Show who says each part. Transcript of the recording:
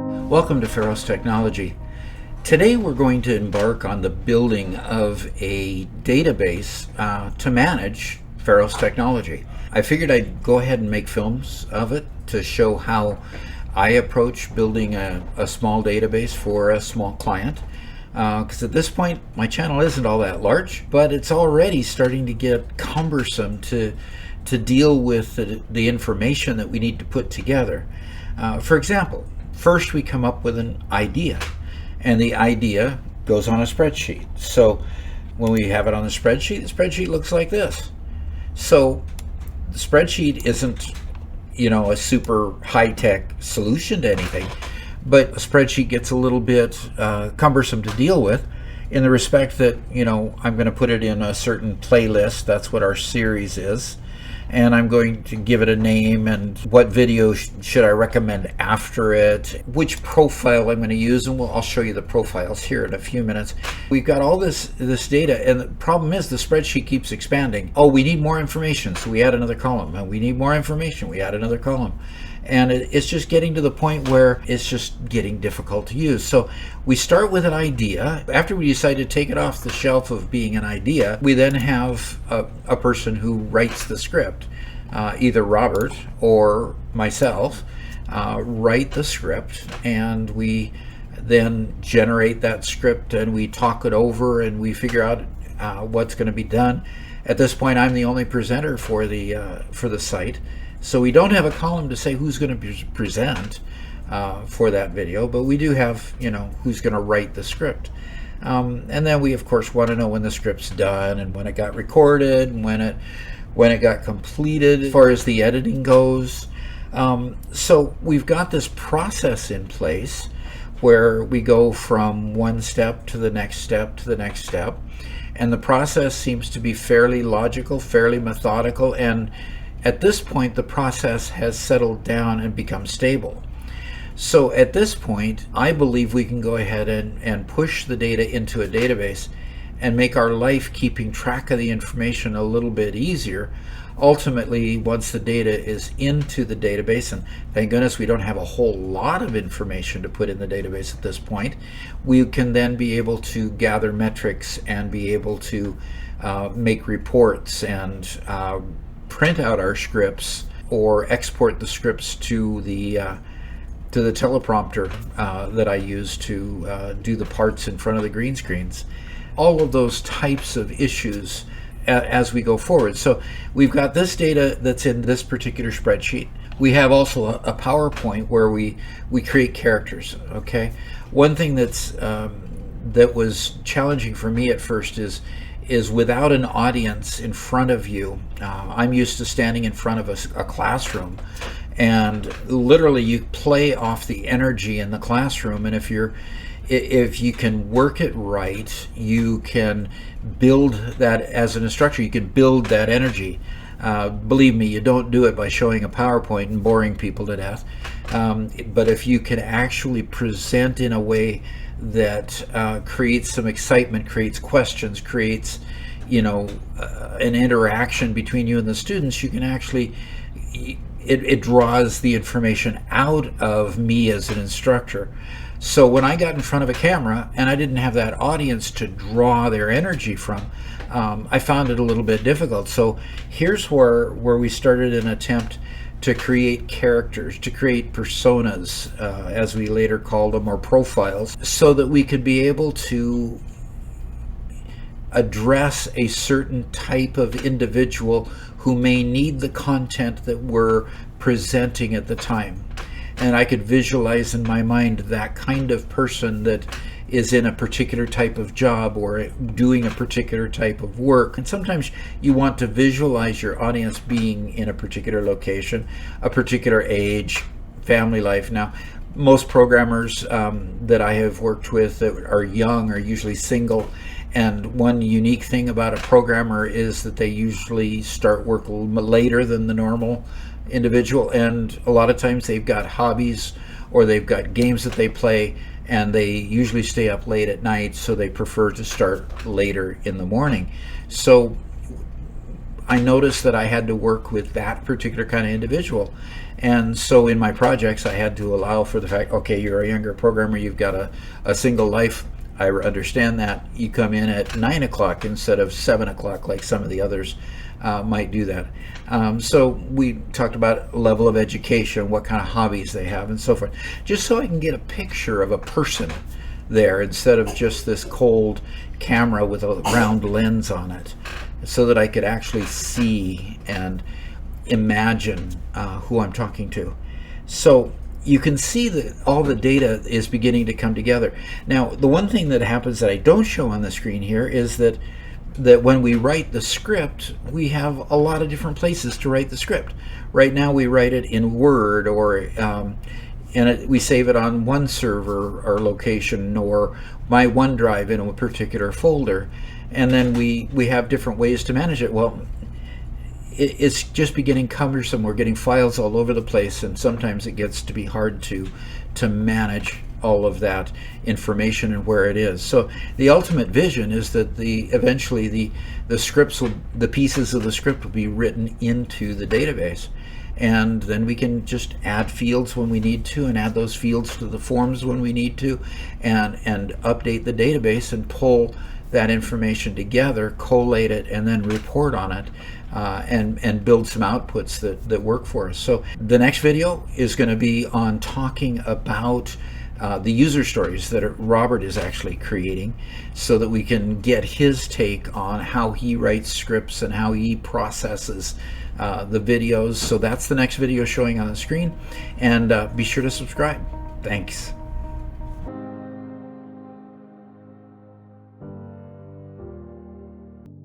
Speaker 1: Welcome to Pharos Technology. Today we're going to embark on the building of a database to manage Pharos Technology. I figured I'd go ahead and make films of it to show how I approach building a small database for a small client. Because at this point my channel isn't all that large, but it's already starting to get cumbersome to deal with the information that we need to put together. For example, first we come up with an idea, and the idea goes on a spreadsheet. So when we have it on the spreadsheet looks like this. So the spreadsheet isn't, a super high-tech solution to anything, but a spreadsheet gets a little bit cumbersome to deal with in the respect that, I'm going to put it in a certain playlist. That's what our series is. And I'm going to give it a name, and what video should I recommend after it, which profile I'm going to use, and I'll show you the profiles here in a few minutes. We've got all this data, and the problem is the spreadsheet keeps expanding. Oh, we need more information, so we add another column, and we need more information, we add another column. And it's just getting to the point where it's just getting difficult to use. So we start with an idea. After we decide to take it off the shelf of being an idea, we then have a person who writes the script. Either Robert or myself write the script, and we then generate that script, and we talk it over, and we figure out what's going to be done. At this point, I'm the only presenter for the site. So we don't have a column to say who's going to present for that video, but we do have, who's going to write the script. And then we, of course, want to know when the script's done and when it got recorded and when it got completed as far as the editing goes. So we've got this process in place where we go from one step to the next step to the next step. And the process seems to be fairly logical, fairly methodical, and at this point, the process has settled down and become stable. So at this point, I believe we can go ahead and push the data into a database and make our life keeping track of the information a little bit easier. Ultimately, once the data is into the database, and thank goodness we don't have a whole lot of information to put in the database at this point, we can then be able to gather metrics and be able to make reports and print out our scripts or export the scripts to the teleprompter that I use to do the parts in front of the green screens. All of those types of issues as we go forward. So we've got this data that's in this particular spreadsheet. We have also a PowerPoint where we create characters. Okay, one thing that was challenging for me at first is without an audience in front of you. I'm used to standing in front of a classroom, and literally you play off the energy in the classroom, and if you can work it right, you can build that as an instructor. You can build that energy. Believe me, you don't do it by showing a PowerPoint and boring people to death. But if you can actually present in a way that creates some excitement, creates questions, creates an interaction between you and the students, you can actually, it draws the information out of me as an instructor. So when I got in front of a camera and I didn't have that audience to draw their energy from, I found it a little bit difficult. So here's where we started an attempt to create characters, to create personas, as we later called them, or profiles, so that we could be able to address a certain type of individual who may need the content that we're presenting at the time. And I could visualize in my mind that kind of person that is in a particular type of job or doing a particular type of work. And sometimes you want to visualize your audience being in a particular location, a particular age, family life. Now, most programmers that I have worked with that are young are usually single. And one unique thing about a programmer is that they usually start work a little later than the normal individual, and a lot of times they've got hobbies or they've got games that they play, and they usually stay up late at night, so they prefer to start later in the morning. So I noticed that I had to work with that particular kind of individual. And so in my projects, I had to allow for the fact, okay, you're a younger programmer, you've got a single life. I understand that. You come in at 9 o'clock instead of 7 o'clock like some of the others might do that. So we talked about level of education, what kind of hobbies they have, and so forth, just so I can get a picture of a person there instead of just this cold camera with a round lens on it, so that I could actually see and imagine who I'm talking to. So you can see that all the data is beginning to come together. Now, the one thing that happens that I don't show on the screen here is that when we write the script, we have a lot of different places to write the script. Right now we write it in Word, or we save it on one server or location, or my OneDrive in a particular folder, and then we have different ways to manage it. Well, it's just beginning cumbersome. We're getting files all over the place, and sometimes it gets to be hard to manage all of that information and where it is. So the ultimate vision is that eventually the scripts the pieces of the script will be written into the database, and then we can just add fields when we need to, and add those fields to the forms when we need to, and update the database and pull that information together, collate it, and then report on it, and build some outputs that work for us. So the next video is going to be on talking about the user stories that Robert is actually creating, so that we can get his take on how he writes scripts and how he processes the videos. So that's the next video showing on the screen, and be sure to subscribe. Thanks.